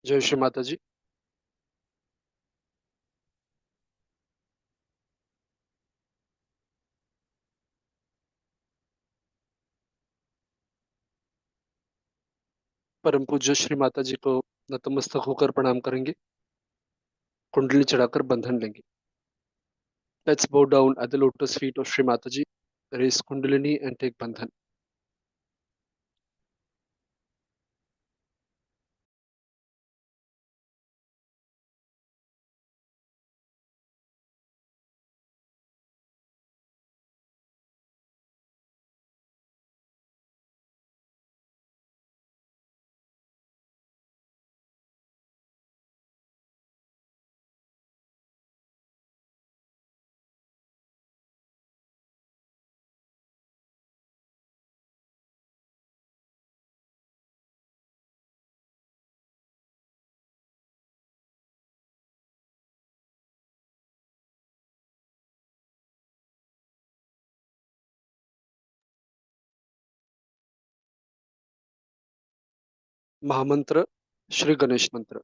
जय श्री माता जी। परम पूज्य श्री माता जी को नतमस्तक होकर प्रणाम करेंगे। कुंडली चढ़ाकर बंधन लेंगे। Let's bow down at the lotus feet of Shri Mataji. Raise Kundalini and take bandhan. महामंत्र श्री गणेश मंत्र।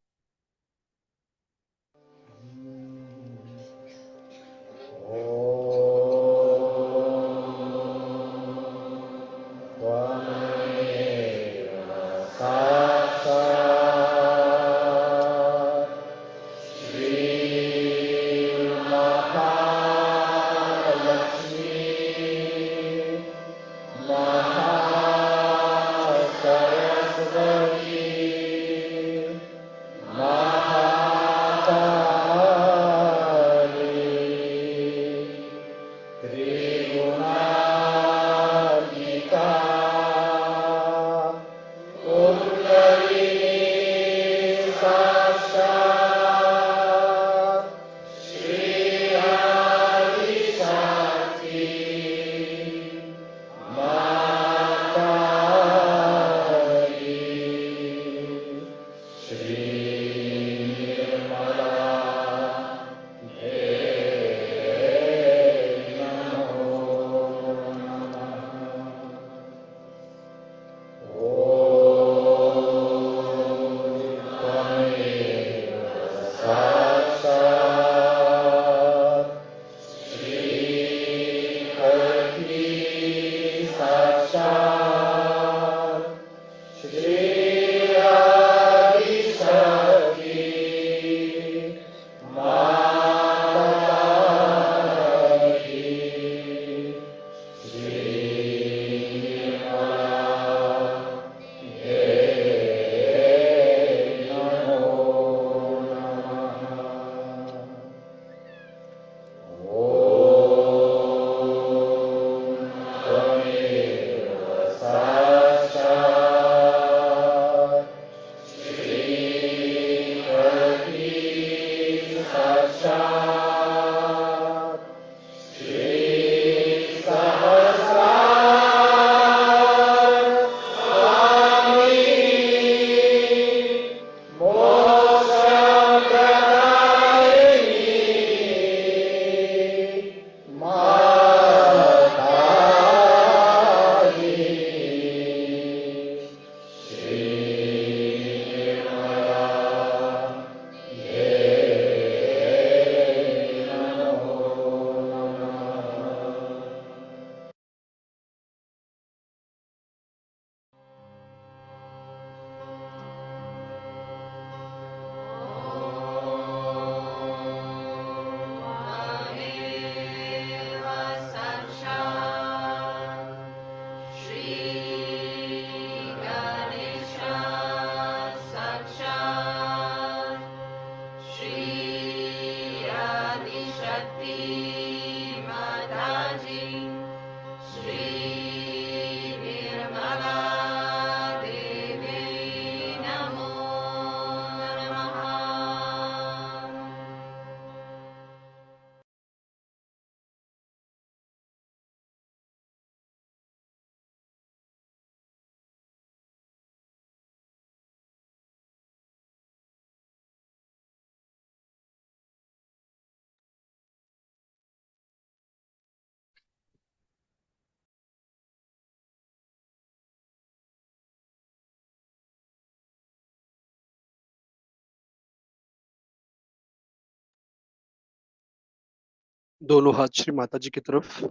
दोनों हाथ श्री माता जी की तरफ,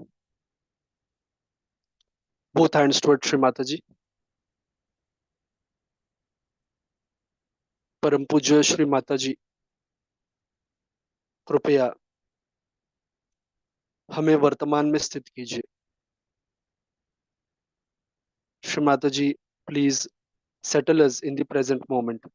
both hands toward Shri Mata जी। परम पूज्य श्री माता जी, कृपया हमें वर्तमान में स्थित कीजिए। Shri Mata ji, please settle us in the present moment.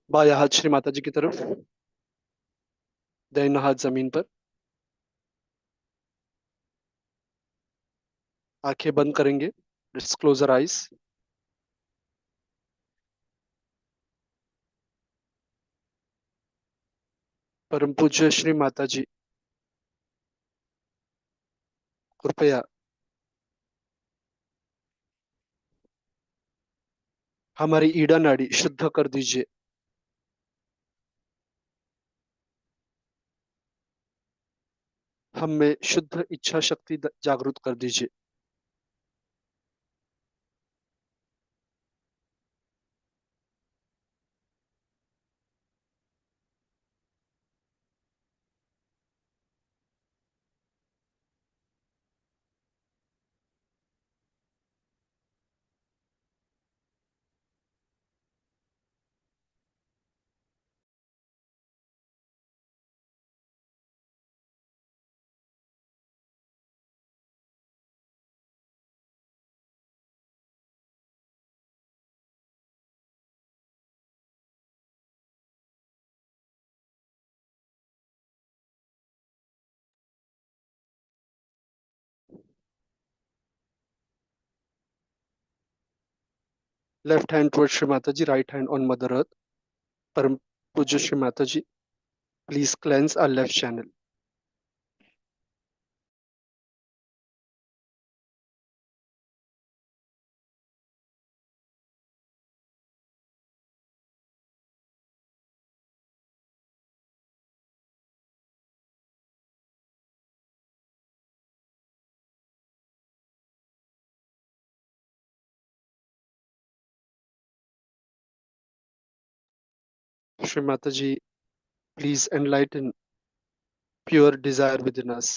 बायां हाथ श्री माता जी की तरफ, दाहिना हाथ जमीन पर। आंखें बंद करेंगे। Let's close our eyes. परम पूज्य श्री माता जी, कृपया हमारी ईड़ा नाड़ी शुद्ध कर दीजिए। हम में शुद्ध इच्छा शक्ति जागृत कर दीजिए। Left hand toward Shri Mata ji, right hand on mother earth. परम पूज्य Shri Mata ji, please cleanse our left channel. Shri Mata ji, please enlighten pure desire within us.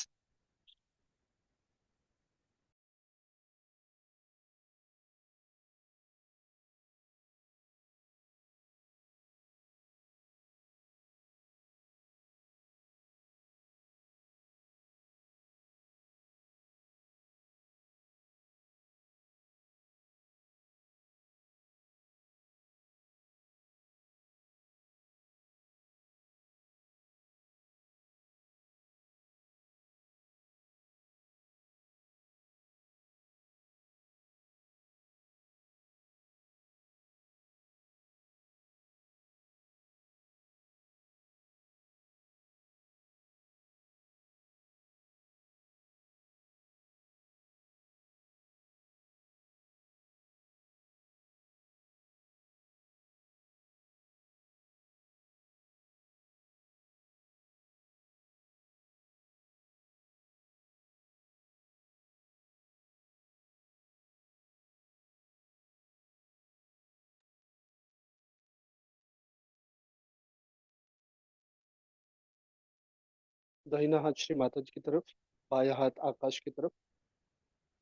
दाहिना हाथ श्री माता जी की तरफ, बायां हाथ आकाश की तरफ।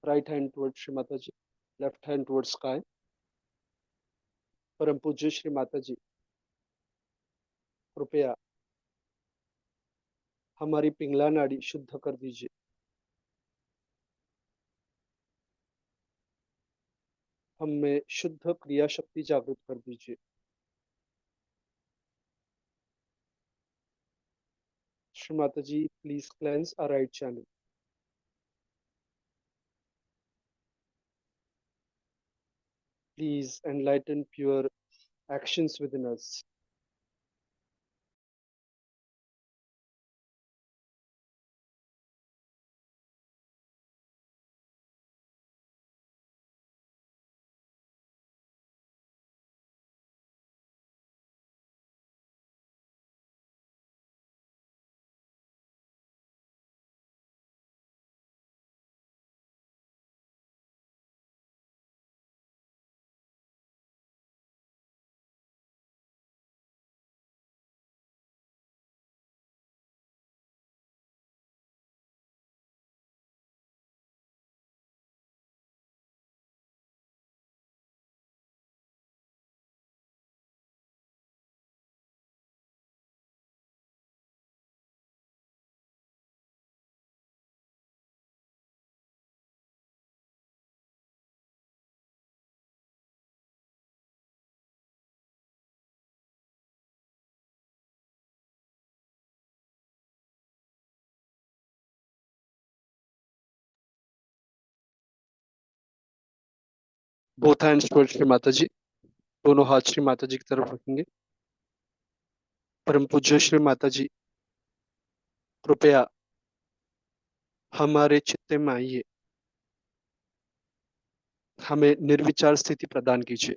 Right hand toward Shri Mata जी, लेफ्ट हैंड टुवर्ड स्काई। परम पूज्य श्री माता जी, कृपया हमारी पिंगला नाड़ी शुद्ध कर दीजिए। हम में शुद्ध क्रिया शक्ति जागृत कर दीजिए। Shri Mata ji, please cleanse our right channel. Please enlighten pure actions within us. Both hands towards Shri Mataji. दोनों हाथ श्री माता जी की तरफ रखेंगे. परम पूज्य श्री माता जी, कृपया हमारे चित्ते में आइए, हमें निर्विचार स्थिति प्रदान कीजिए.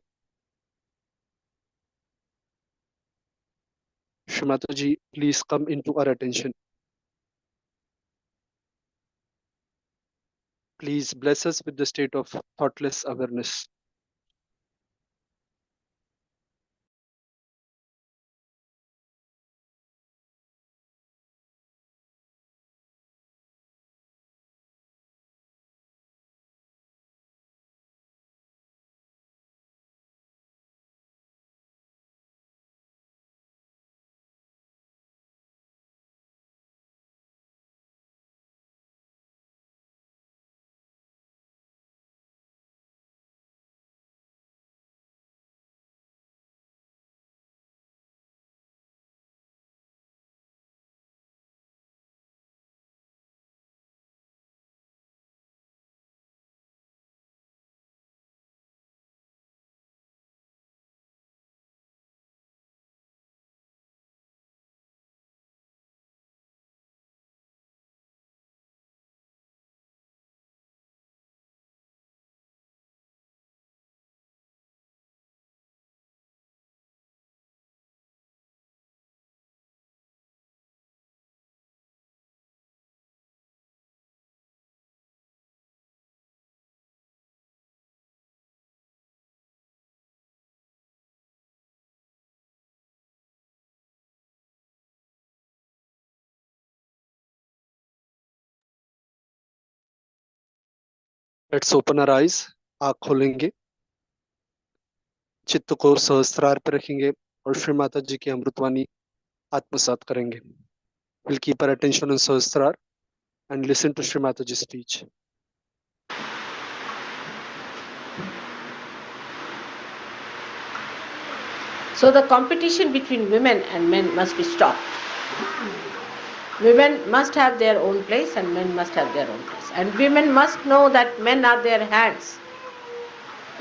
श्री माता जी, please come into our attention. Please bless us with the state of thoughtless awareness. Let's open our eyes. आँख खोलेंगे, चित्त को सहस्त्रार पे रखेंगे और श्री माता जी की अमृतवाणी आत्मसात करेंगे. We'll keep our attention on सहस्त्रार and listen to Shri Mataji's speech. So the competition between women and men must be stopped. Women must have their own place and men must have their own place. And women must know that men are their hands.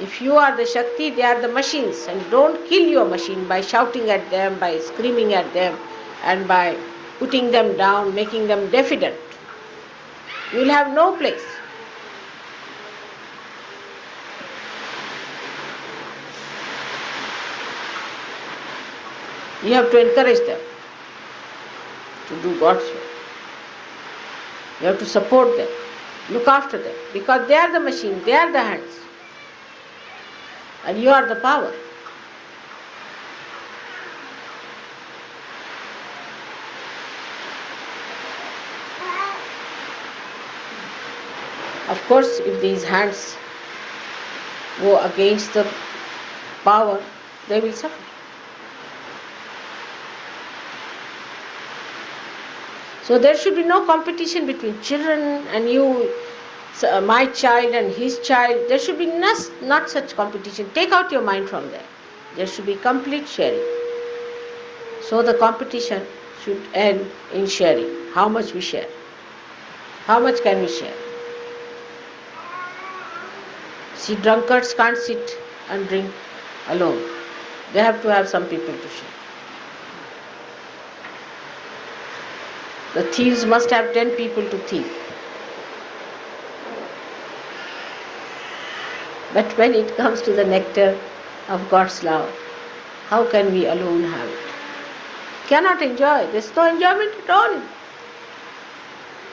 If you are the Shakti, they are the machines. And don't kill your machine by shouting at them, by screaming at them, and by putting them down, making them diffident. You will have no place. You have to encourage them to do God's will. You have to support them, look after them, because they are the machine, they are the hands, and you are the power. Of course, if these hands go against the power, they will suffer. So there should be no competition between children and you, my child and his child. There should be not such competition. Take out your mind from there. There should be complete sharing. So the competition should end in sharing. How much we share? How much can we share? See, drunkards can't sit and drink alone. They have to have some people to share. The thieves must have 10 people to thieve. But when it comes to the nectar of God's love, how can we alone have it? Cannot enjoy. There's no enjoyment at all.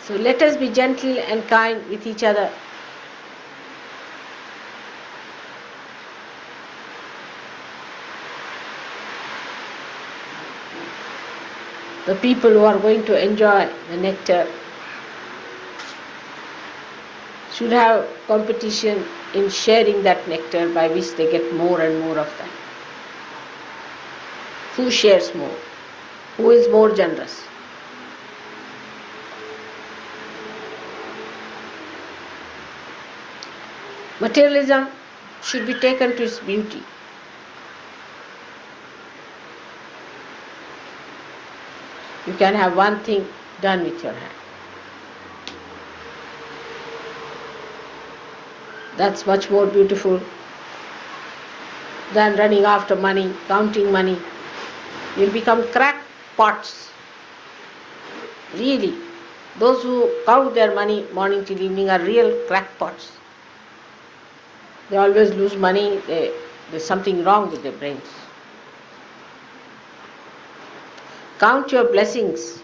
So let us be gentle and kind with each other. The people who are going to enjoy the nectar should have competition in sharing that nectar by which they get more and more of that. Who shares more? Who is more generous? Materialism should be taken to its beauty. You can have one thing done with your hand. That's much more beautiful than running after money, counting money. You'll become crackpots. Really, those who count their money morning till evening are real crackpots. They always lose money. There's something wrong with their brains. Count your blessings.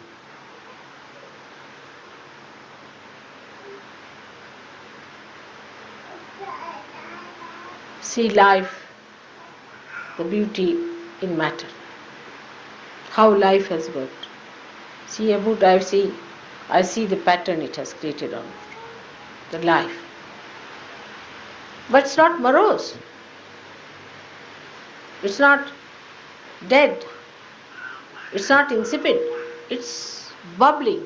See life, the beauty in matter. How life has worked. See a boot, I see the pattern it has created on the life. But it's not morose. It's not dead. It's not insipid. It's bubbling.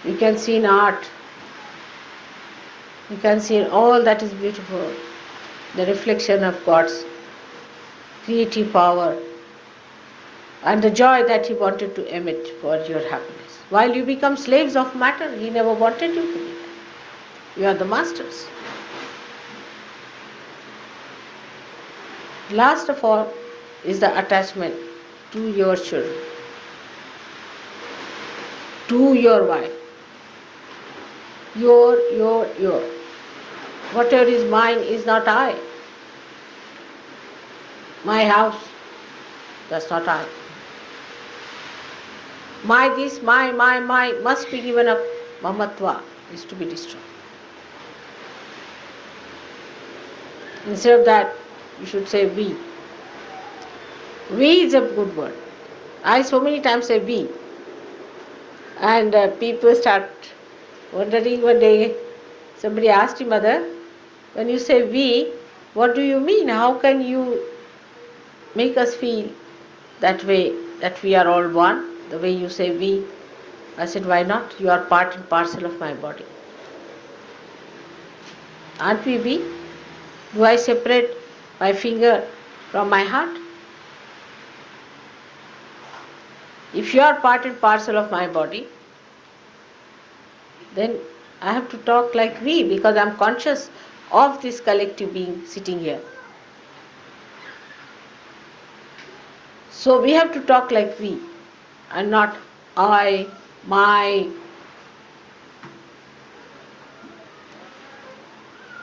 You can see in art. You can see in all that is beautiful the reflection of God's creative power and the joy that He wanted to emit for your happiness. While you become slaves of matter, He never wanted you to be that. You are the masters. Last of all is the attachment to your children, to your wife. Your. Whatever is mine is not I. My house, that's not I. My this, my, must be given up. Mamatva is to be destroyed. Instead of that, you should say we. We is a good word. I so many times say we. And people start wondering. One day, somebody asked him, Mother, when you say we, what do you mean? How can you make us feel that way, that we are all one, the way you say we? I said, why not? You are part and parcel of my body. Aren't we we? Do I separate my finger from my heart? If you are part and parcel of my body, then I have to talk like we, because I am conscious of this collective being sitting here. So we have to talk like we and not I, my.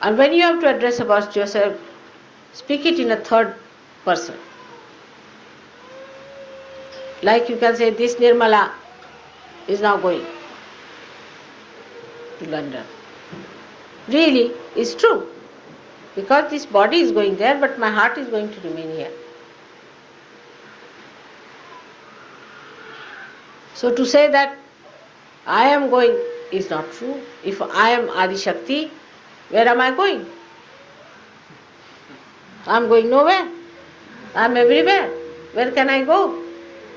And when you have to address about yourself, speak it in a third person. Like you can say, this Nirmala is now going to London. Really, it's true. Because this body is going there, but my heart is going to remain here. So to say that I am going is not true. If I am Adi Shakti, where am I going? I am going nowhere. I am everywhere. Where can I go?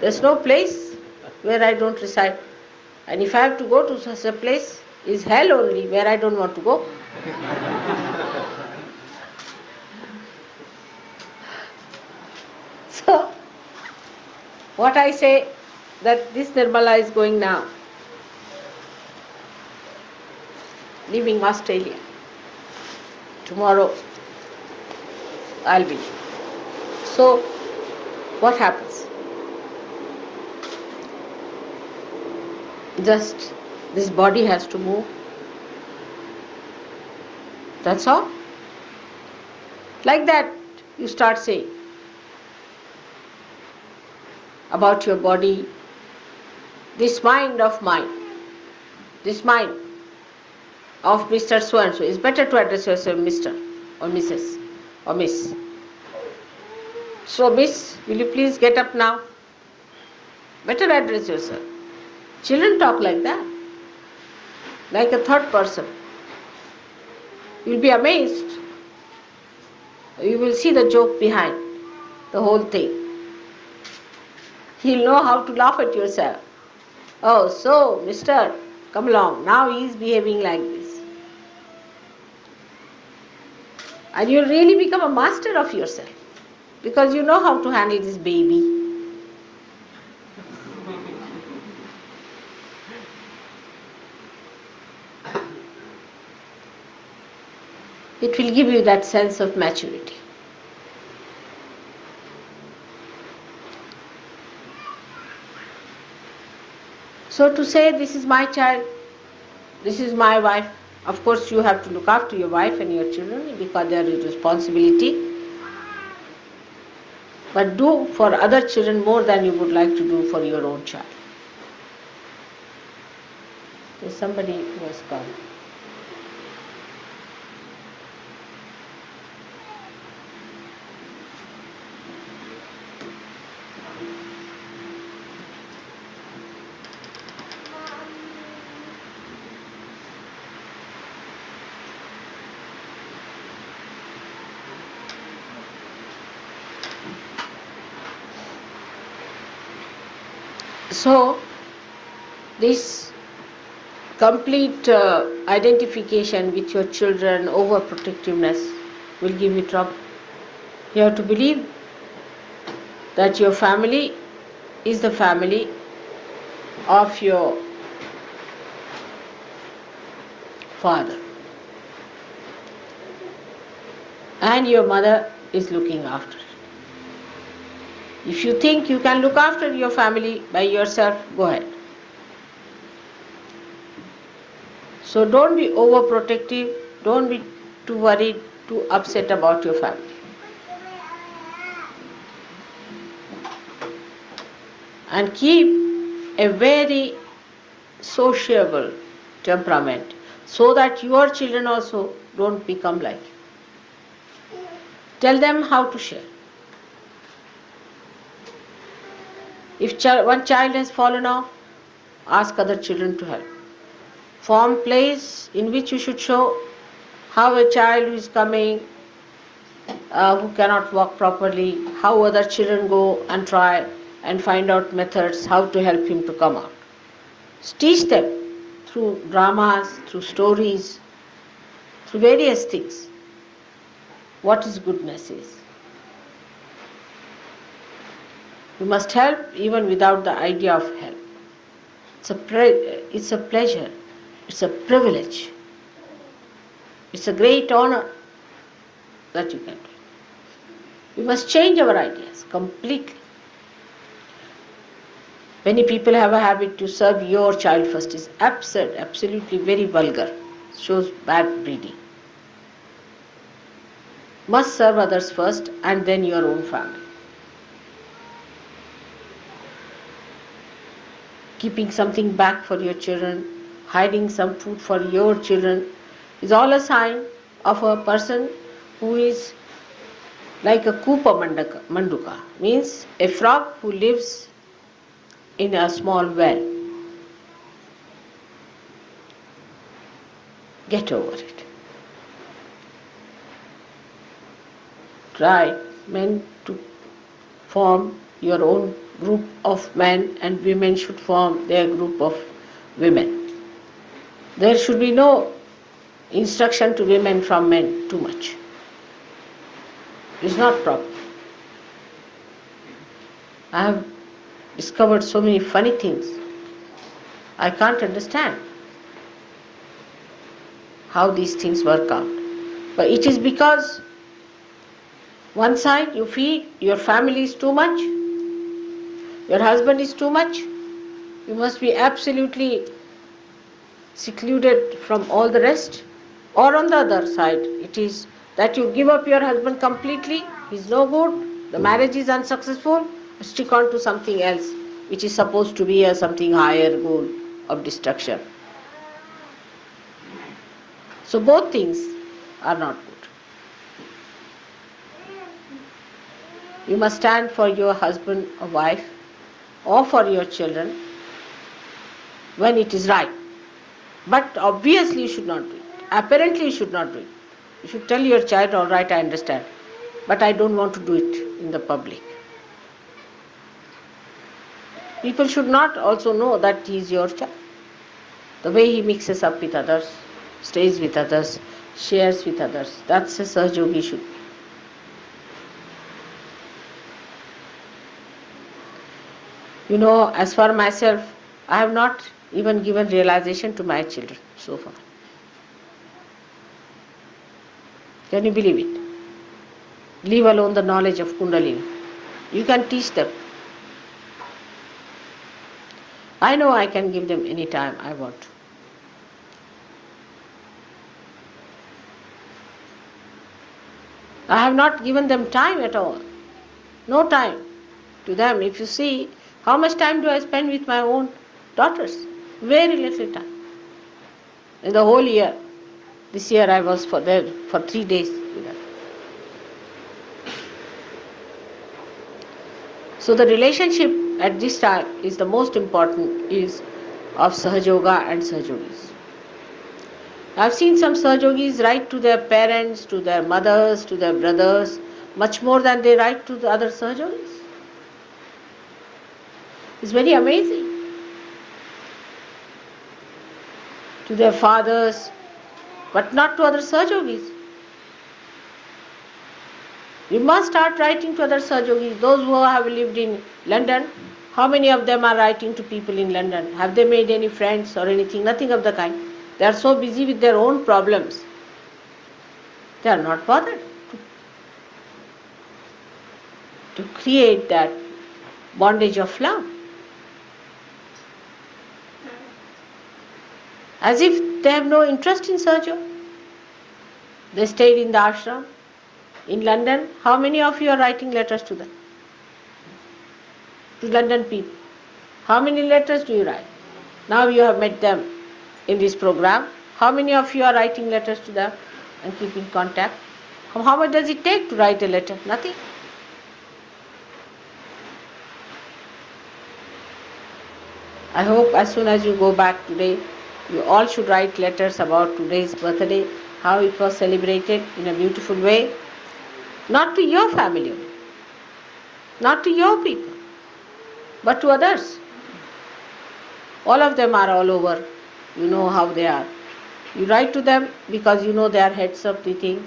There's no place where I don't reside. And if I have to go to such a place, is hell only, where I don't want to go. So, what I say, that this Nirmala is going now. leaving Australia. Tomorrow I'll be. So what happens? Just this body has to move. That's all. Like that, you start saying about your body, this mind of mine, this mind of Mr. So-and-so. It's better to address yourself Mr. or Mrs. or Miss. So, Miss, will you please get up now? Better address yourself. Children talk like that, like a third person. You'll be amazed. You will see the joke behind the whole thing. You'll know how to laugh at yourself. Oh, so, mister, come along. Now he is behaving like this. And you'll really become a master of yourself because you know how to handle this baby. It will give you that sense of maturity. So to say, this is my child, this is my wife, of course you have to look after your wife and your children because they are your responsibility. But do for other children more than you would like to do for your own child. There's somebody who has come. So, this complete identification with your children, overprotectiveness will give you trouble. You have to believe that your family is the family of your father and your mother is looking after it. If you think you can look after your family by yourself, go ahead. So don't be overprotective, don't be too worried, too upset about your family. And keep a very sociable temperament so that your children also don't become like you. Tell them how to share. If one child has fallen off, ask other children to help. Form plays in which you should show how a child who is coming, who cannot walk properly, how other children go and try and find out methods how to help him to come out. Teach them through dramas, through stories, through various things what is goodness is. You must help even without the idea of help. It's a pleasure, it's a privilege, it's a great honor that you can do. We must change our ideas completely. Many people have a habit to serve your child first. It's absurd, absolutely very vulgar. It shows bad breeding. Must serve others first and then your own family. Keeping something back for your children, hiding some food for your children is all a sign of a person who is like a Kupa Manduka, means a frog who lives in a small well. Get over it. Try, men, to form your own group of men, and women should form their group of women. There should be no instruction to women from men too much. It's not proper. I have discovered so many funny things. I can't understand. how these things work out. But it is because one side you feel your family is too much, your husband is too much, you must be absolutely secluded from all the rest. Or on the other side, it is that you give up your husband completely, he's no good, the marriage is unsuccessful, stick on to something else which is supposed to be a something higher goal of destruction. So both things are not good. You must stand for your husband or wife or for your children when it is right. But obviously you should not do it. Apparently you should not do it. You should tell your child, all right, I understand, but I don't want to do it in the public. People should not also know that he is your child. The way he mixes up with others, stays with others, shares with others, that's a Sahaja should be. You know, as for myself, I have not even given realization to my children so far. Can you believe it? Leave alone the knowledge of Kundalini. You can teach them. I know I can give them any time I want to. I have not given them time at all. No time to them. If you see, how much time do I spend with my own daughters? Very little time. In the whole year. This year I was there for 3 days with them. So the relationship at this time is the most important, is of Sahajoga and Sahajogis. I've seen some Sahajogis write to their parents, to their mothers, to their brothers, much more than they write to the other Sahajogis. It's very amazing. To their fathers, but not to other Sahajogis. You must start writing to other Sahajogis. Those who have lived in London, how many of them are writing to people in London? Have they made any friends or anything? Nothing of the kind. They are so busy with their own problems. They are not bothered to create that bondage of love. As if they have no interest in Sahaja. They stayed in the ashram. In London, how many of you are writing letters to them? To London people. How many letters do you write? Now you have met them in this program. How many of you are writing letters to them and keep in contact? How much does it take to write a letter? Nothing. I hope as soon as you go back today, you all should write letters about today's birthday, how it was celebrated in a beautiful way. Not to your family, not to your people, but to others. All of them are all over. You know how they are. You write to them because you know they are heads of the things.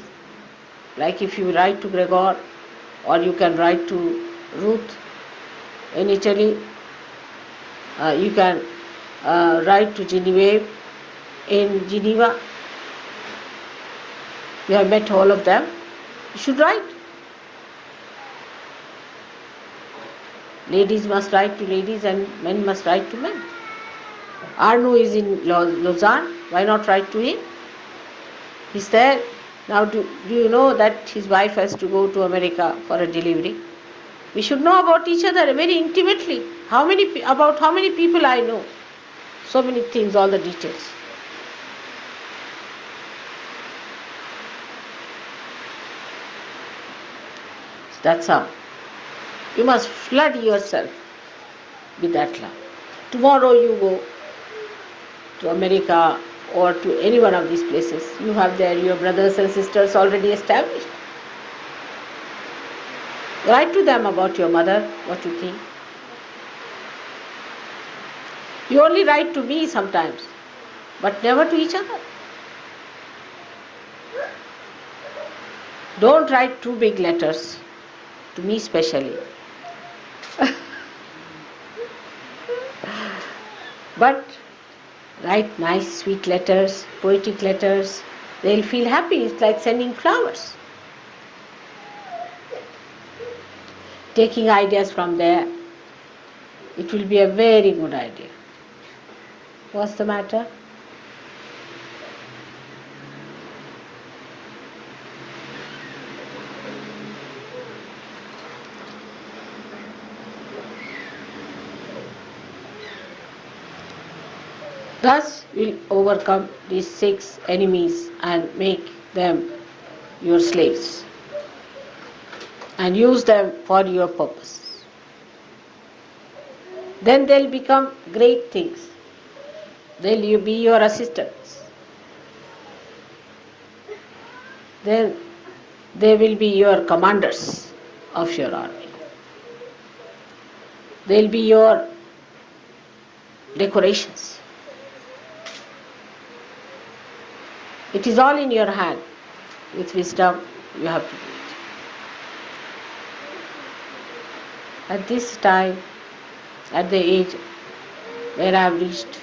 Like if you write to Gregor, or you can write to Ruth in Italy, you can write to Genevieve in Geneva. You have met all of them. You should write. Ladies must write to ladies and men must write to men. Arno is in Lausanne. Why not write to him? He's there. Now do you know that his wife has to go to America for a delivery? We should know about each other very intimately. About how many people I know. So many things, all the details. That's how. You must flood yourself with that love. Tomorrow you go to America or to any one of these places. You have there your brothers and sisters already established. Write to them about your mother, what you think. You only write to me sometimes, but never to each other. Don't write too big letters, to me specially. But write nice, sweet letters, poetic letters, They'll feel happy. It's like sending flowers. Taking ideas from there, it will be a very good idea. What's the matter? Thus, you'll overcome these 6 enemies and make them your slaves and use them for your purpose. Then they'll become great things. They'll be your assistants. Then they will be your commanders of your army. They'll be your decorations. It is all in your hand. With wisdom, you have to do it. At this time, at the age where I have reached,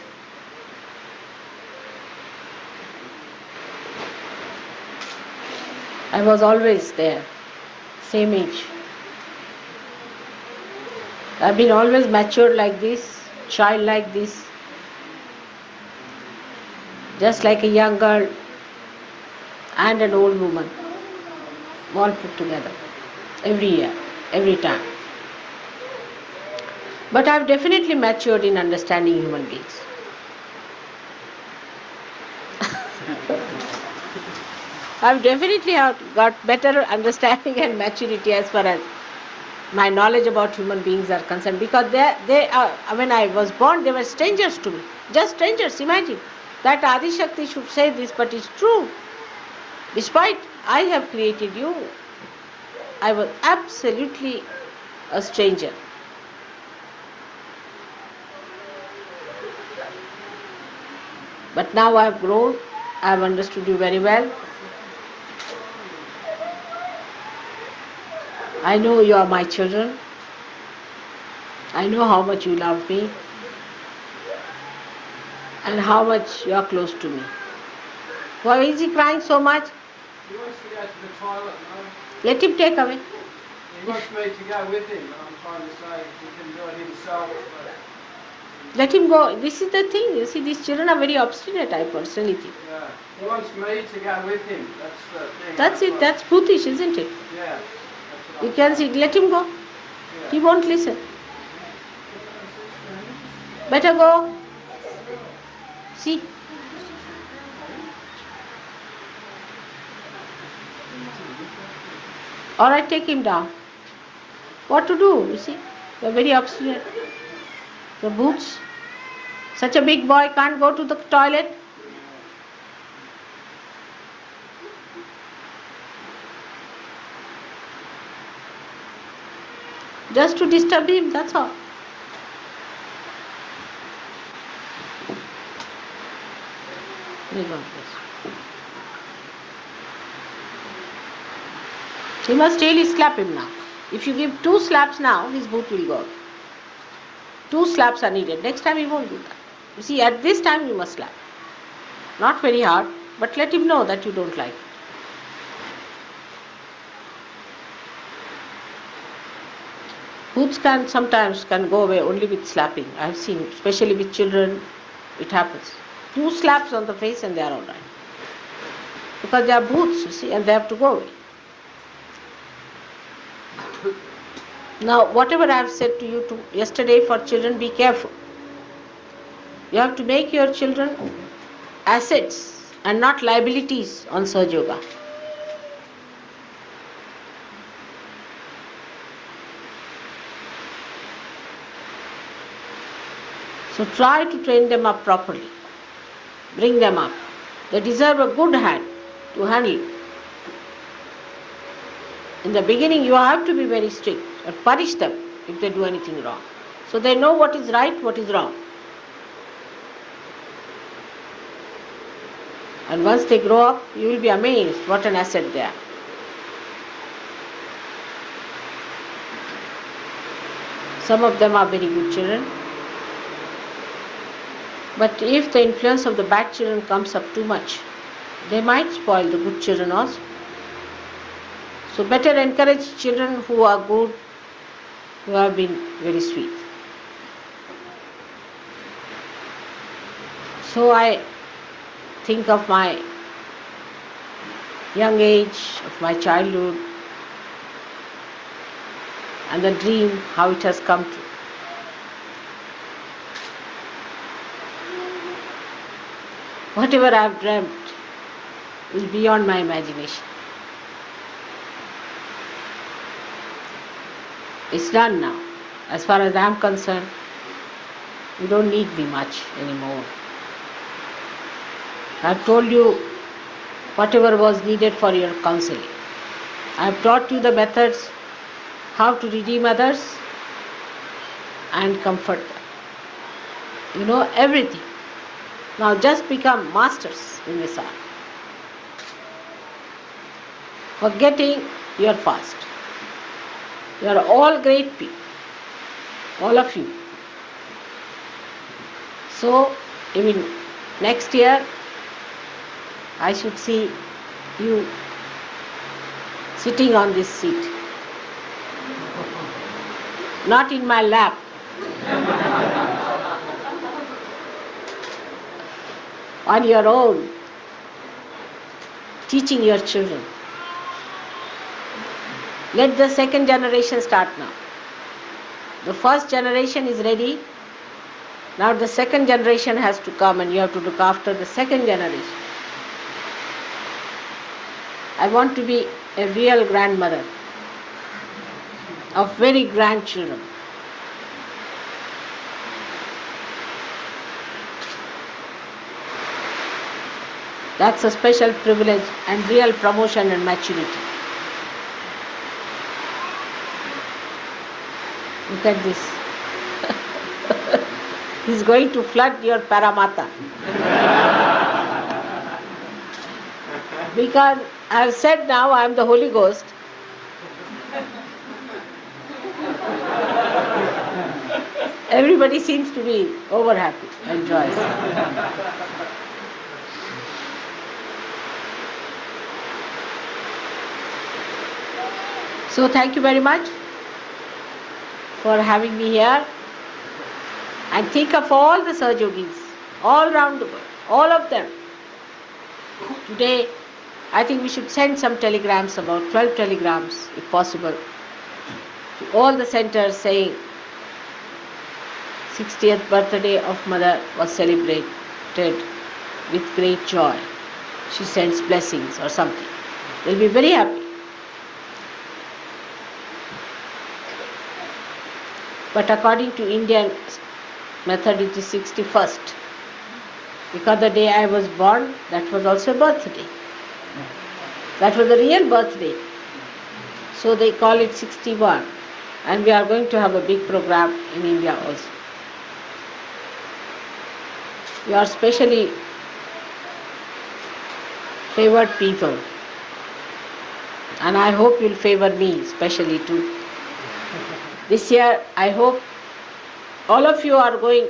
I was always there, same age. I've been always matured like this, child like this, just like a young girl and an old woman, all put together, every year, every time. But I've definitely matured in understanding human beings. I've definitely got better understanding and maturity as far as my knowledge about human beings are concerned, because they are, when I was born, they were strangers to me, just strangers. Imagine that Adi Shakti should say this, but it's true. Despite I have created you, I was absolutely a stranger. But now I have grown, I have understood you very well. I know you are my children. I know how much you love me and how much you are close to me. Why is he crying so much? He wants to go to the toilet, no? Let him take away. He wants me to go with him, and I'm trying to say he can do it himself. Let him go. This is the thing. You see, these children are very obstinate, I personally think. Yeah. He wants me to go with him. That's the thing. That's it. That's brutish, isn't it? Yeah. You can see. Let him go. Yeah. He won't listen. Better go. See. Or I take him down. What to do? You see, they're very obstinate. The boots. Such a big boy can't go to the toilet. Just to disturb him, that's all. You must really slap him now. If you give 2 slaps now, his boot will go. 2 slaps are needed. Next time he won't do that. You see, at this time you must slap. Not very hard, but let him know that you don't like it. Boots sometimes can go away only with slapping. I have seen, especially with children, it happens. 2 slaps on the face and they are all right. Because they are boots, you see, and they have to go away. Now, whatever I have said to you yesterday for children, be careful. You have to make your children assets and not liabilities on Sahaja Yoga. So try to train them up properly. Bring them up. They deserve a good hand to handle it. In the beginning, you have to be very strict and punish them if they do anything wrong. So they know what is right, what is wrong. And once they grow up, you will be amazed what an asset they are. Some of them are very good children. But if the influence of the bad children comes up too much, they might spoil the good children also. So better encourage children who are good, who have been very sweet. So I think of my young age, of my childhood, and the dream, how it has come true. Whatever I have dreamt is beyond my imagination. It's done now. As far as I am concerned, you don't need me much anymore. I have told you whatever was needed for your counseling. I have taught you the methods how to redeem others and comfort them. You know everything. Now just become masters in this art. Forgetting your past. You are all great people, all of you. So, even next year, I should see you sitting on this seat. Not in my lap. On your own, teaching your children. Let the second generation start now. The first generation is ready. Now the second generation has to come and you have to look after the second generation. I want to be a real grandmother of very grandchildren. That's a special privilege and real promotion and maturity. Look at this. He's going to flood your Paramata. Because I have said now I am the Holy Ghost. Everybody seems to be over happy and joyous. So thank you very much for having me here. And think of all the Sahajogis all around the world, all of them. Today, I think we should send some telegrams, about 12 telegrams, if possible, to all the centers saying 60th birthday of Mother was celebrated with great joy. She sends blessings or something. They'll be very happy. But according to Indian method, it is 61st. Because the day I was born, that was also a birthday. That was the real birthday. So they call it 61. And we are going to have a big program in India also. You are specially favored people. And I hope you'll favor me specially too. This year, I hope all of you are going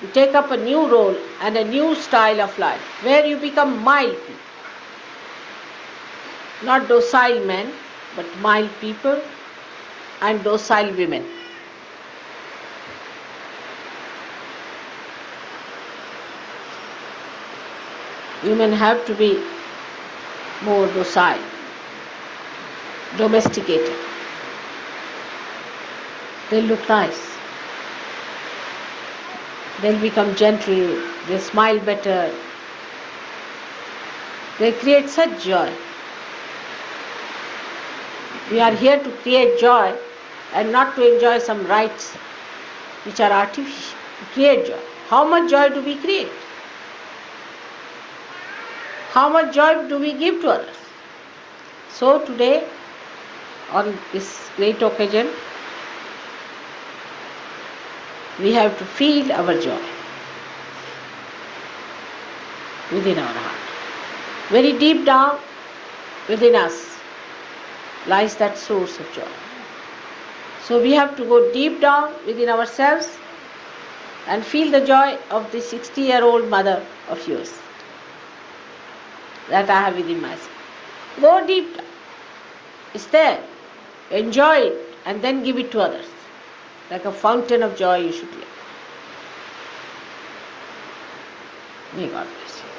to take up a new role and a new style of life, where you become mild people. Not docile men, but mild people and docile women. Women have to be more docile, domesticated. They'll look nice. They'll become gentle, they'll smile better. They create such joy. We are here to create joy and not to enjoy some rights which are artificial. To create joy. How much joy do we create? How much joy do we give to others? So today, on this great occasion, we have to feel our joy within our heart. Very deep down within us lies that source of joy. So we have to go deep down within ourselves and feel the joy of the 60-year-old mother of yours. that I have within myself. Go deep. It's there. Enjoy it and then give it to others. Like a fountain of joy you should live. May God bless you.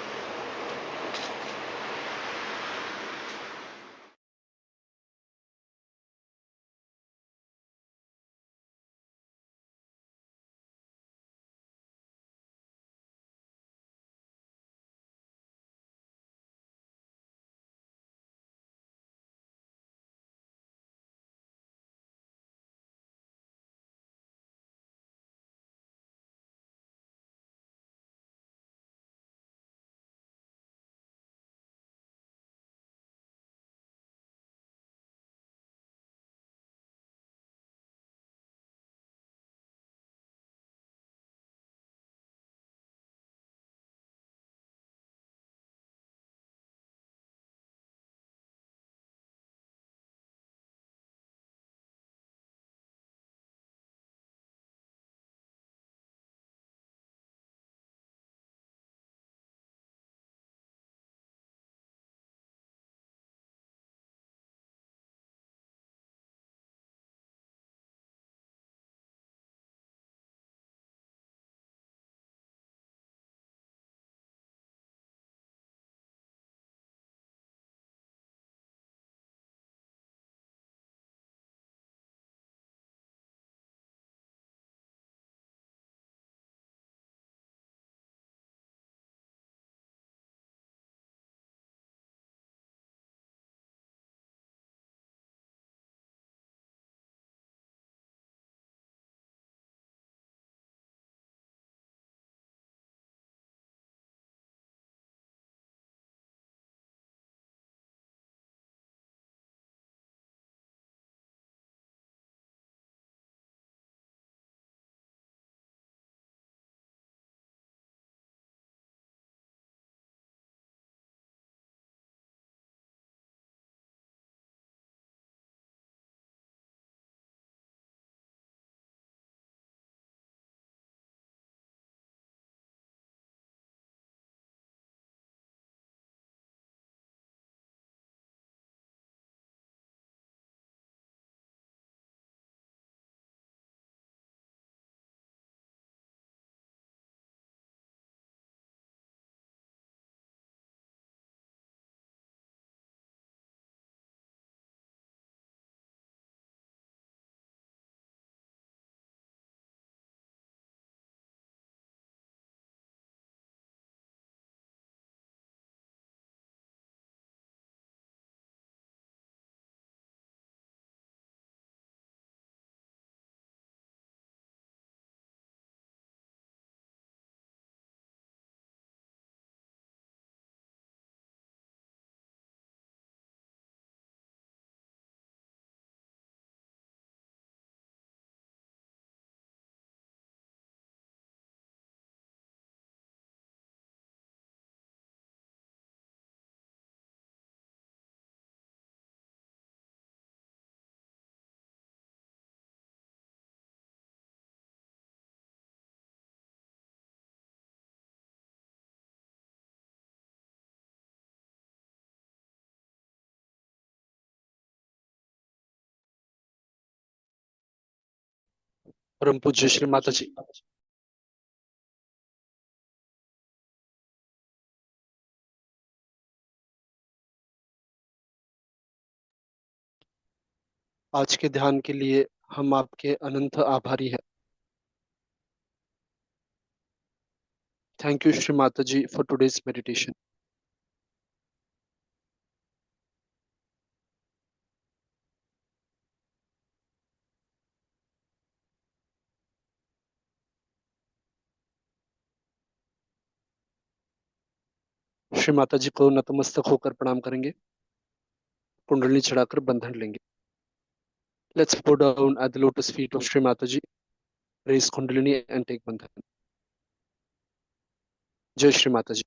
परम पूज्य श्री माता जी, आज के ध्यान के लिए हम आपके अनंत आभारी हैं। Thank you Shri Mata ji for today's meditation. Shri Mata जी को नतमस्तक होकर प्रणाम करेंगे, कुंडली चढ़ाकर बंधन लेंगे। लेट्स बो down at the lotus feet of Shri Mata ji, raise kundalini and take बंधन। जय श्री माता जी।